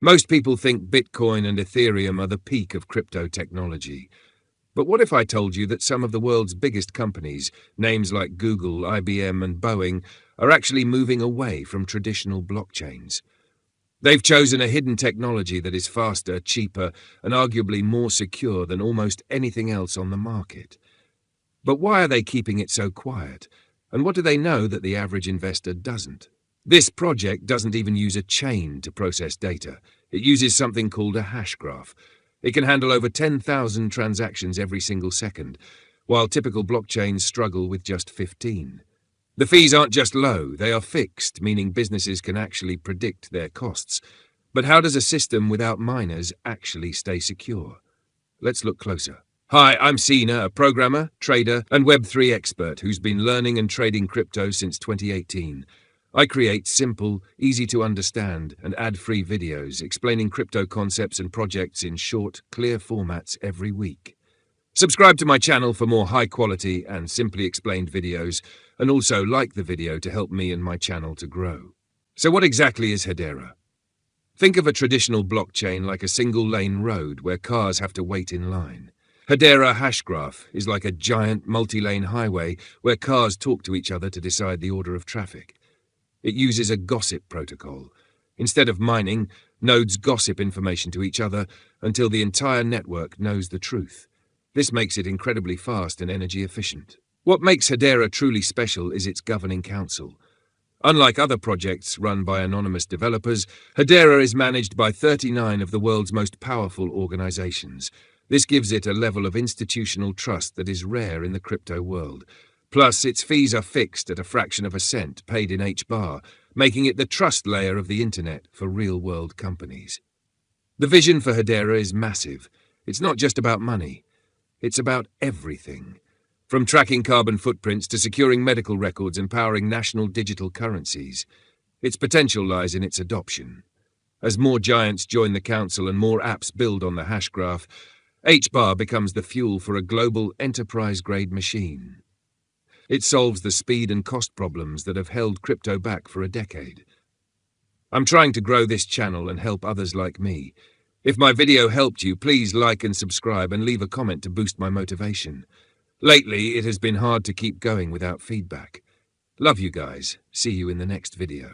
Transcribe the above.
Most people think Bitcoin and Ethereum are the peak of crypto technology. But what if I told you that some of the world's biggest companies, names like Google, IBM, and Boeing, are actually moving away from traditional blockchains? They've chosen a hidden technology that is faster, cheaper, and arguably more secure than almost anything else on the market. But why are they keeping it so quiet? And what do they know that the average investor doesn't? This project doesn't even use a chain to process data. It uses something called a hash graph. It can handle over 10,000 transactions every single second, while typical blockchains struggle with just 15. The fees aren't just low, they are fixed, meaning businesses can actually predict their costs. But how does a system without miners actually stay secure? Let's look closer. Hi, I'm Sina, a programmer, trader, and Web3 expert who's been learning and trading crypto since 2018. I create simple, easy-to-understand, and ad-free videos explaining crypto concepts and projects in short, clear formats every week. Subscribe to my channel for more high-quality and simply explained videos, and also like the video to help me and my channel to grow. So what exactly is Hedera? Think of a traditional blockchain like a single-lane road where cars have to wait in line. Hedera Hashgraph is like a giant multi-lane highway where cars talk to each other to decide the order of traffic. It uses a gossip protocol. Instead of mining, nodes gossip information to each other until the entire network knows the truth. This makes it incredibly fast and energy efficient. What makes Hedera truly special is its governing council. Unlike other projects run by anonymous developers, Hedera is managed by 39 of the world's most powerful organizations. This gives it a level of institutional trust that is rare in the crypto world. Plus, its fees are fixed at a fraction of a cent, paid in HBAR, making it the trust layer of the internet for real-world companies. The vision for Hedera is massive. It's not just about money. It's about everything. From tracking carbon footprints to securing medical records and powering national digital currencies. Its potential lies in its adoption. As more giants join the council and more apps build on the hash graph, HBAR becomes the fuel for a global enterprise-grade machine. It solves the speed and cost problems that have held crypto back for a decade. I'm trying to grow this channel and help others like me. If my video helped you, please like and subscribe and leave a comment to boost my motivation. Lately, it has been hard to keep going without feedback. Love you guys. See you in the next video.